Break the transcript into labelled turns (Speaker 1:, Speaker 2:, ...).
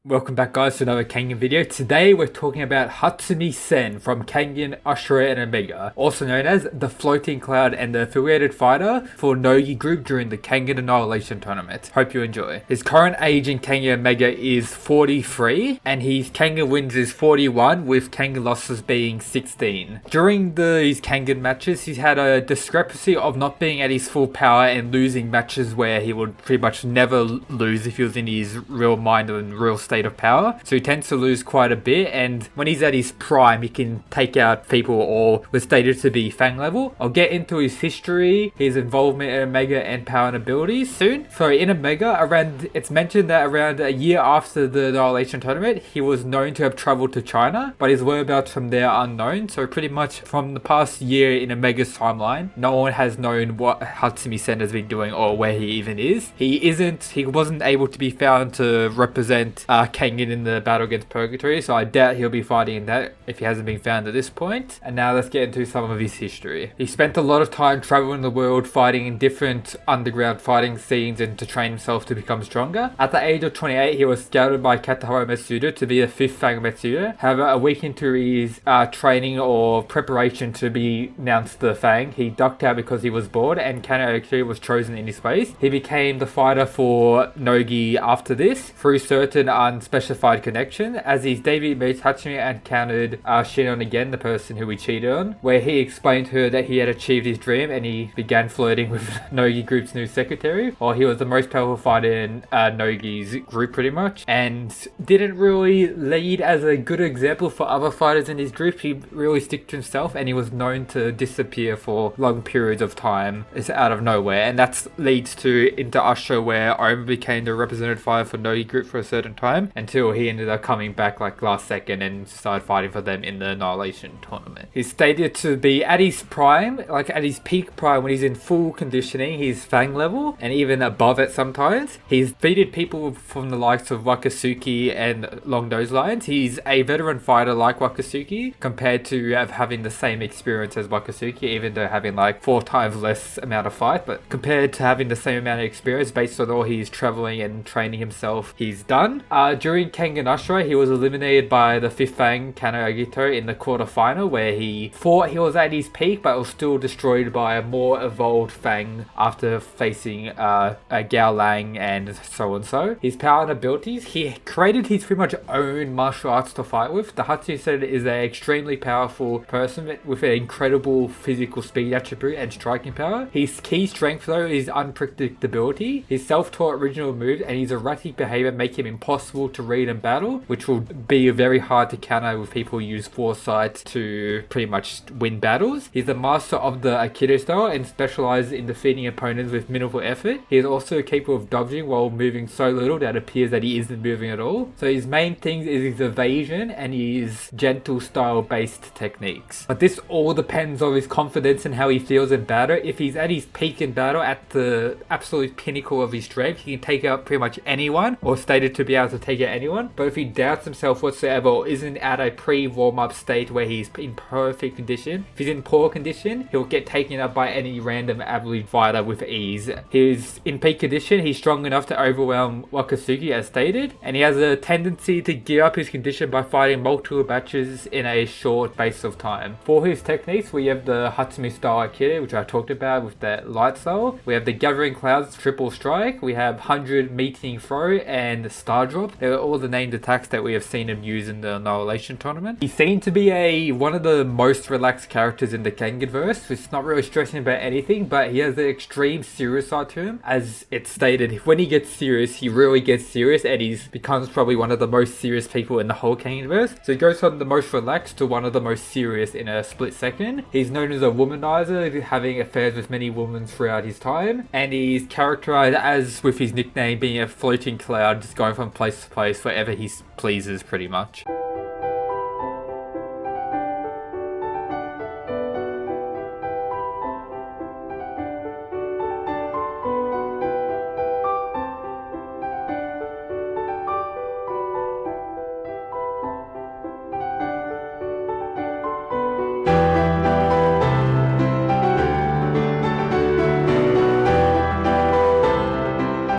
Speaker 1: Welcome back guys to another Kengan video. Today we're talking about Hatsumi Sen from Kengan, Ashura and Omega, also known as the Floating Cloud and the affiliated fighter for Nogi group during the Kengan Annihilation Tournament. Hope you enjoy. His current age in Kengan Omega is 43 and his Kengan wins is 41 with Kengan losses being 16. During these Kengan matches he's had a discrepancy of not being at his full power and losing matches where he would pretty much never lose if he was in his real mind and real state of power, so he tends to lose quite a bit, and when he's at his prime he can take out people or was stated to be Fang level. I'll get into his history, his involvement in Omega and power and abilities soon. So in Omega, it's mentioned that around a year after the Annihilation Tournament he was known to have travelled to China, but his whereabouts from there are unknown. So pretty much from the past year in Omega's timeline no one has known what Hatsumi Sen has been doing or where he even is. He wasn't able to be found to represent Kengan in the battle against Purgatory, so I doubt he'll be fighting in that if he hasn't been found at this point. And now let's get into some of his history. He spent a lot of time traveling the world fighting in different underground fighting scenes and to train himself to become stronger. At the age of 28 he was scouted by Katahara Matsuda to be a 5th Fang Matsuda. However, a week into his training or preparation to be announced the Fang, he ducked out because he was bored and Kano Okiri was chosen in his place. He became the fighter for Nogi after this through certain unspecified connection. As his debut meets, Hatsumi encountered Shinon again, the person who he cheated on, where he explained to her that he had achieved his dream and he began flirting with Nogi group's new secretary, while he was the most powerful fighter in Nogi's group pretty much, and didn't really lead as a good example for other fighters in his group. He really stuck to himself and he was known to disappear for long periods of time. It's out of nowhere, and that leads to into Usher, where Oma became the representative fighter for Nogi group for a certain time until he ended up coming back like last second and started fighting for them in the Annihilation Tournament. He's stated to be at his prime, like at his peak prime when he's in full conditioning, he's Fang level and even above it sometimes. He's defeated people from the likes of Wakasuki and along those lines. He's a veteran fighter like Wakasuki compared to having the same experience as Wakasuki, even though having like 4 times less amount of fight, but compared to having the same amount of experience based on all he's traveling and training himself he's done. During Kengan Ashura, he was eliminated by the 5th Fang Kano Agito in the quarterfinal, where he thought he was at his peak but was still destroyed by a more evolved Fang after facing Gao Lang and so and so. His power and abilities, he created his pretty much own martial arts to fight with. The Hatsumi Sen is an extremely powerful person with an incredible physical speed attribute and striking power. His key strength though is unpredictability. His self-taught original moves and his erratic behavior make him impossible to read in battle, which will be very hard to counter with people who use foresight to pretty much win battles. He's a master of the Aikido style and specializes in defeating opponents with minimal effort. He is also capable of dodging while moving so little that it appears that he isn't moving at all. So his main things is his evasion and his gentle style based techniques. But this all depends on his confidence and how he feels in battle. If he's at his peak in battle, at the absolute pinnacle of his strength, he can take out pretty much anyone, or stated to be able to take out anyone. But if he doubts himself whatsoever or isn't at a pre-warm-up state where he's in perfect condition, if he's in poor condition, he'll get taken up by any random average fighter with ease. He's in peak condition, he's strong enough to overwhelm Wakasugi as stated, and he has a tendency to gear up his condition by fighting multiple matches in a short space of time. For his techniques, we have the Hatsumi style Aikido, which I talked about with that light style. We have the Gathering Clouds triple strike, we have 100 meeting throw and star drop. They're all the named attacks that we have seen him use in the Annihilation Tournament. He's seen to be one of the most relaxed characters in the Kengan-verse. It's not really stressing about anything, but he has an extreme serious side to him. As it's stated, when he gets serious, he really gets serious and he becomes probably one of the most serious people in the whole Kengan-verse. So he goes from the most relaxed to one of the most serious in a split second. He's known as a womanizer, having affairs with many women throughout his time, and he's characterized as, with his nickname, being a floating cloud, just going from place to place wherever he pleases pretty much.